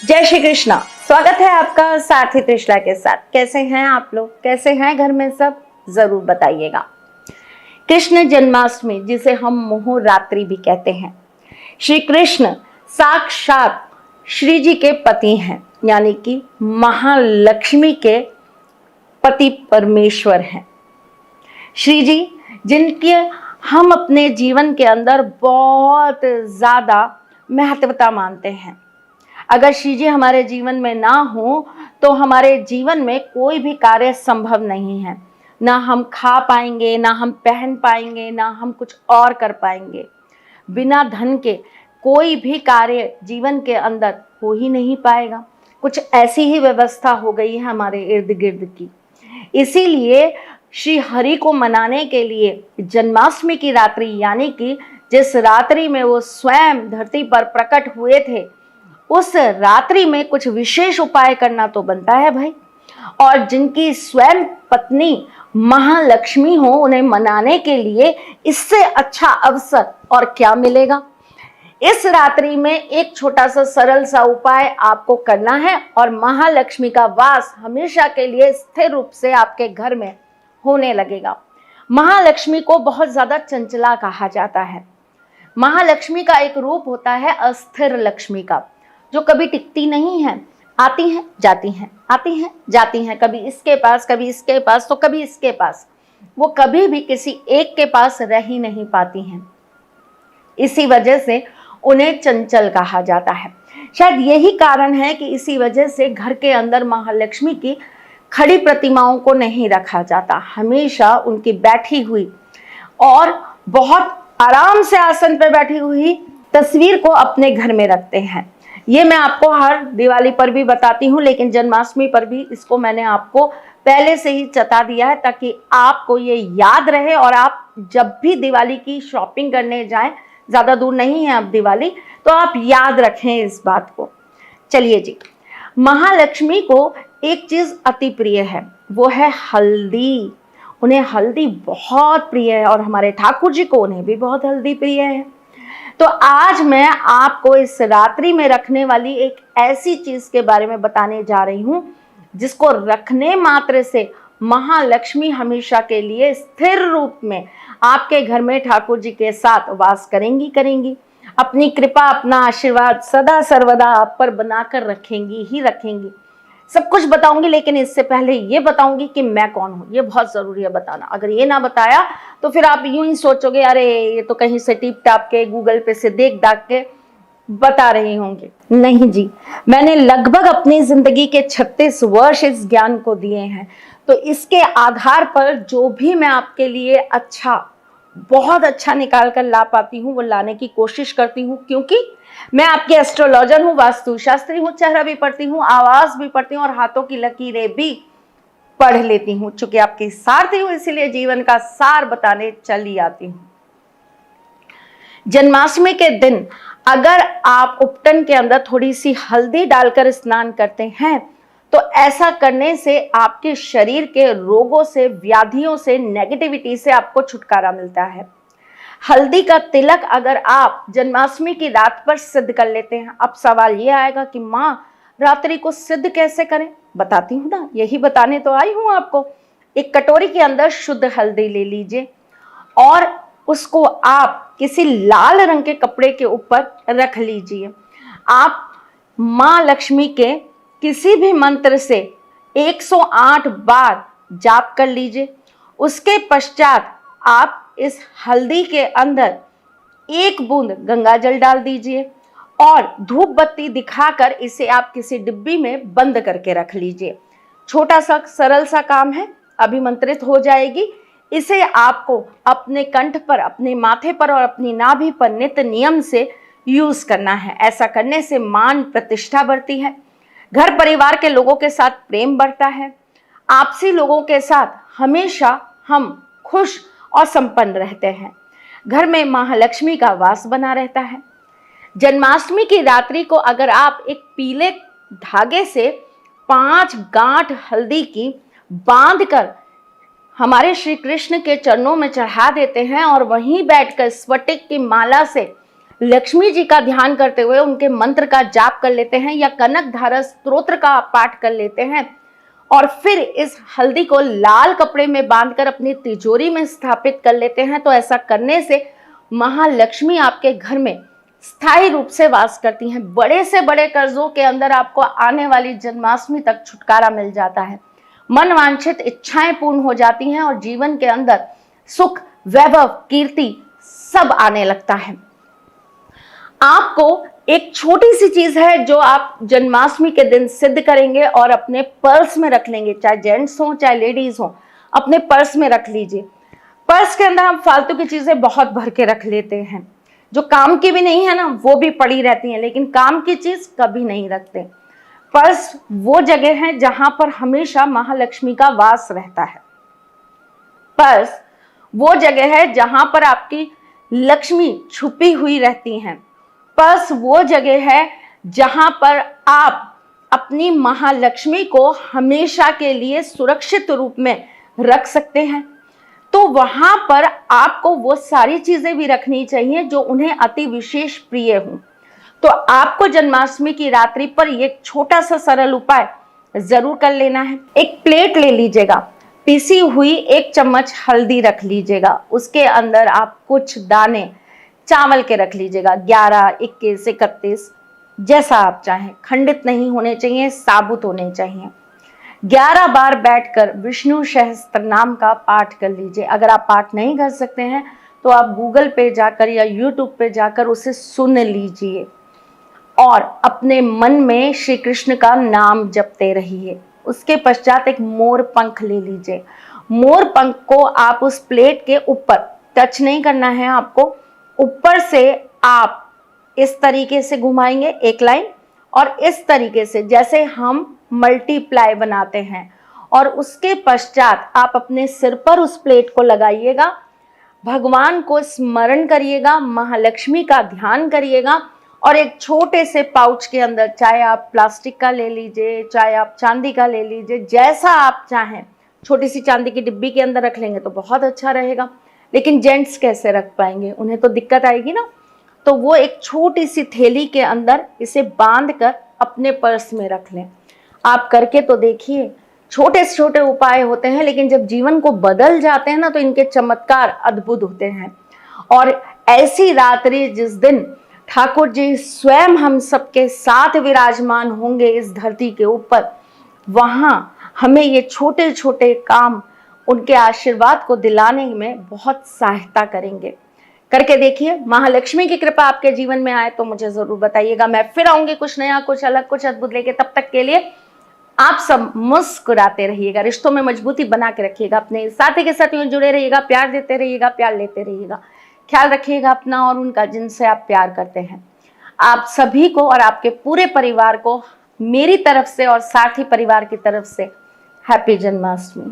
जय श्री कृष्णा। स्वागत है आपका सारथी त्रिशला के साथ। कैसे हैं आप लोग, कैसे हैं घर में सब, जरूर बताइएगा। कृष्ण जन्माष्टमी, जिसे हम मोहरात्रि भी कहते हैं, श्री कृष्ण साक्षात श्री जी के पति हैं, यानी कि महालक्ष्मी के पति परमेश्वर हैं। श्री जी जिनके हम अपने जीवन के अंदर बहुत ज्यादा महत्वता मानते हैं। अगर श्री जी हमारे जीवन में ना हो तो हमारे जीवन में कोई भी कार्य संभव नहीं है। ना हम खा पाएंगे, ना हम पहन पाएंगे, ना हम कुछ और कर पाएंगे। बिना धन के कोई भी कार्य जीवन के अंदर हो ही नहीं पाएगा। कुछ ऐसी ही व्यवस्था हो गई है हमारे इर्द गिर्द की। इसीलिए श्री हरि को मनाने के लिए जन्माष्टमी की रात्रि, यानी कि जिस रात्रि में वो स्वयं धरती पर प्रकट हुए थे, उस रात्रि में कुछ विशेष उपाय करना तो बनता है भाई। और जिनकी स्वयं पत्नी महालक्ष्मी हो, उन्हें मनाने के लिए इससे अच्छा अवसर और क्या मिलेगा। इस रात्रि में एक छोटा सा सरल सा उपाय आपको करना है और महालक्ष्मी का वास हमेशा के लिए स्थिर रूप से आपके घर में होने लगेगा। महालक्ष्मी को बहुत ज्यादा चंचला कहा जाता है। महालक्ष्मी का एक रूप होता है अस्थिर लक्ष्मी का, जो कभी टिकती नहीं है, आती हैं जाती हैं, आती हैं जाती हैं, कभी इसके पास, कभी इसके पास, तो कभी इसके पास। वो कभी भी किसी एक के पास रह ही नहीं पाती हैं। इसी वजह से उन्हें चंचल कहा जाता है। शायद यही कारण है कि इसी वजह से घर के अंदर महालक्ष्मी की खड़ी प्रतिमाओं को नहीं रखा जाता। हमेशा उनकी बैठी हुई और बहुत आराम से आसन पर बैठी हुई तस्वीर को अपने घर में रखते हैं। ये मैं आपको हर दिवाली पर भी बताती हूँ, लेकिन जन्माष्टमी पर भी इसको मैंने आपको पहले से ही चता दिया है, ताकि आपको ये याद रहे और आप जब भी दिवाली की शॉपिंग करने जाएं, ज़्यादा दूर नहीं है अब दिवाली, तो आप याद रखें इस बात को। चलिए जी, महालक्ष्मी को एक चीज़ अति प्रिय है, वो है हल्दी। उन्हें हल्दी बहुत प्रिय है और हमारे ठाकुर जी को उन्हें भी बहुत हल्दी प्रिय है। तो आज मैं आपको इस रात्रि में रखने वाली एक ऐसी चीज के बारे में बताने जा रही हूं, जिसको रखने मात्र से महालक्ष्मी हमेशा के लिए स्थिर रूप में आपके घर में ठाकुर जी के साथ वास करेंगी। अपनी कृपा, अपना आशीर्वाद सदा सर्वदा आप पर बनाकर रखेंगी ही रखेंगी। सब कुछ बताऊंगी, लेकिन इससे पहले ये बताऊंगी कि मैं कौन हूँ। ये बहुत जरूरी है बताना। अगर ये ना बताया तो फिर आप यूं ही सोचोगे, अरे ये तो कहीं से टिप टाप के गूगल पे से देख दाख के बता रही होंगे। नहीं जी, मैंने लगभग अपनी जिंदगी के 36 वर्ष इस ज्ञान को दिए हैं। तो इसके आधार पर जो भी मैं आपके लिए अच्छा, बहुत अच्छा निकाल कर ला पाती हूँ, वो लाने की कोशिश करती हूँ, क्योंकि मैं आपकी एस्ट्रोलॉजर हूँ, वास्तुशास्त्री हूँ, चेहरा भी पढ़ती हूँ, आवाज भी पढ़ती हूँ और हाथों की लकीरें भी पढ़ लेती हूँ। चूंकि आपकी सारथी हूँ, इसीलिए जीवन का सार बताने चली आती हूँ। जन्माष्टमी के दिन अगर आप उपटन के अंदर थोड़ी सी हल्दी डालकर स्नान करते हैं, तो ऐसा करने से आपके शरीर के रोगों से, व्याधियों से, नेगेटिविटी से आपको छुटकारा मिलता है। हल्दी का तिलक अगर आप जन्माष्टमी की रात पर सिद्ध कर लेते हैं, अब सवाल ये आएगा कि माँ रात्रि को सिद्ध कैसे करें? बताती हूँ ना, यही बताने तो आई हूँ आपको। एक कटोरी के अंदर शुद्ध हल्दी ले लीजिए और उसको आप किसी लाल रंग के कपड़े के ऊपर रख लीजिए। आप माँ लक्ष्मी के किसी भी मंत्र से 108 बार जाप कर लीजिए। उसके पश्चात आप इस हल्दी के अंदर एक बूंद गंगा जल डाल दीजिए और धूप बत्ती दिखाकर इसे आप किसी डिब्बी में बंद करके रख लीजिए। छोटा सा सरल सा काम है, अभिमंत्रित हो जाएगी। इसे आपको अपने कंठ पर, अपने माथे पर और अपनी नाभि पर नित्य नियम से यूज करना है। ऐसा करने से मान प्रतिष्ठा बढ़ती है, घर परिवार के लोगों के साथ प्रेम बढ़ता है, आपसी लोगों के साथ हमेशा हम खुश और संपन्न रहते हैं, घर में महालक्ष्मी का वास बना रहता है। जन्माष्टमी की रात्रि को अगर आप एक पीले धागे से 5 गांठ हल्दी की बांधकर हमारे श्री कृष्ण के चरणों में चढ़ा देते हैं और वहीं बैठकर स्फटिक की माला से लक्ष्मी जी का ध्यान करते हुए उनके मंत्र का जाप कर लेते हैं या कनक धारा स्तोत्र का पाठ कर लेते हैं और फिर इस हल्दी को लाल कपड़े में बांधकर अपनी तिजोरी में स्थापित कर लेते हैं, तो ऐसा करने से महालक्ष्मी आपके घर में स्थायी रूप से वास करती हैं। बड़े से बड़े कर्जों के अंदर आपको आने वाली जन्माष्टमी तक छुटकारा मिल जाता है। मनवांछित इच्छाएं पूर्ण हो जाती हैं और जीवन के अंदर सुख, वैभव, कीर्ति सब आने लगता है। आपको एक छोटी सी चीज है जो आप जन्माष्टमी के दिन सिद्ध करेंगे और अपने पर्स में रख लेंगे, चाहे जेंट्स हो चाहे लेडीज हो, अपने पर्स में रख लीजिए। पर्स के अंदर हम फालतू की चीजें बहुत भर के रख लेते हैं, जो काम की भी नहीं है ना, वो भी पड़ी रहती हैं, लेकिन काम की चीज कभी नहीं रखते। पर्स वो जगह है जहां पर हमेशा महालक्ष्मी का वास रहता है। पर्स वो जगह है जहां पर आपकी लक्ष्मी छुपी हुई रहती हैं। पर्स वो जगह है जहां पर आप अपनी महालक्ष्मी को हमेशा के लिए सुरक्षित रूप में रख सकते हैं। तो वहां पर आपको वो सारी चीजें भी रखनी चाहिए जो उन्हें अति विशेष प्रिय हों। तो आपको जन्माष्टमी की रात्रि पर ये छोटा सा सरल उपाय जरूर कर लेना है। एक प्लेट ले लीजिएगा, पिसी हुई 1 चम्मच हल्दी रख लीजिएगा, उसके अंदर आप कुछ दाने चावल के रख लीजिएगा, 11, 21, 31 जैसा आप चाहें, खंडित नहीं होने चाहिए, साबुत होने चाहिए। 11 बार बैठकर विष्णु सहस्त्र नाम का पाठ कर लीजिए। अगर आप पाठ नहीं कर सकते हैं तो आप गूगल पे जाकर या यूट्यूब पे जाकर उसे सुन लीजिए और अपने मन में श्री कृष्ण का नाम जपते रहिए। उसके पश्चात एक मोर पंख ले लीजिए। मोर पंख को आप उस प्लेट के ऊपर टच नहीं करना है, आपको ऊपर से आप इस तरीके से घुमाएंगे एक लाइन, और इस तरीके से जैसे हम मल्टीप्लाई बनाते हैं, और उसके पश्चात आप अपने सिर पर उस प्लेट को लगाइएगा, भगवान को स्मरण करिएगा, महालक्ष्मी का ध्यान करिएगा और एक छोटे से पाउच के अंदर, चाहे आप प्लास्टिक का ले लीजिए, चाहे आप चांदी का ले लीजिए, जैसा आप चाहें, छोटी सी चांदी की डिब्बी के अंदर रख लेंगे तो बहुत अच्छा रहेगा। लेकिन जेंट्स कैसे रख पाएंगे, उन्हें तो दिक्कत आएगी ना। तो वो एक छोटी सी थैली के अंदर इसे बांध कर अपने पर्स में रख लें। आप करके तो देखिए, छोटे से छोटे उपाय होते हैं, लेकिन जब जीवन को बदल जाते हैं ना तो इनके चमत्कार अद्भुत होते हैं। और ऐसी रात्रि जिस दिन ठाकुर जी स्वयं हम सबके साथ विराजमान होंगे इस धरती के ऊपर, वहां हमें ये छोटे छोटे काम उनके आशीर्वाद को दिलाने में बहुत सहायता करेंगे। करके देखिए, महालक्ष्मी की कृपा आपके जीवन में आए तो मुझे जरूर बताइएगा। मैं फिर आऊंगी कुछ नया, कुछ अलग, कुछ अद्भुत लेके। तब तक के लिए आप सब मुस्कुराते रहिएगा, रिश्तों में मजबूती बना के रखिएगा, अपने साथी के साथ यूं जुड़े रहिएगा, प्यार देते रहिएगा, प्यार लेते रहिएगा। ख्याल रखिएगा अपना और उनका जिनसे आप प्यार करते हैं। आप सभी को और आपके पूरे परिवार को मेरी तरफ से और साथी परिवार की तरफ से हैप्पी जन्माष्टमी।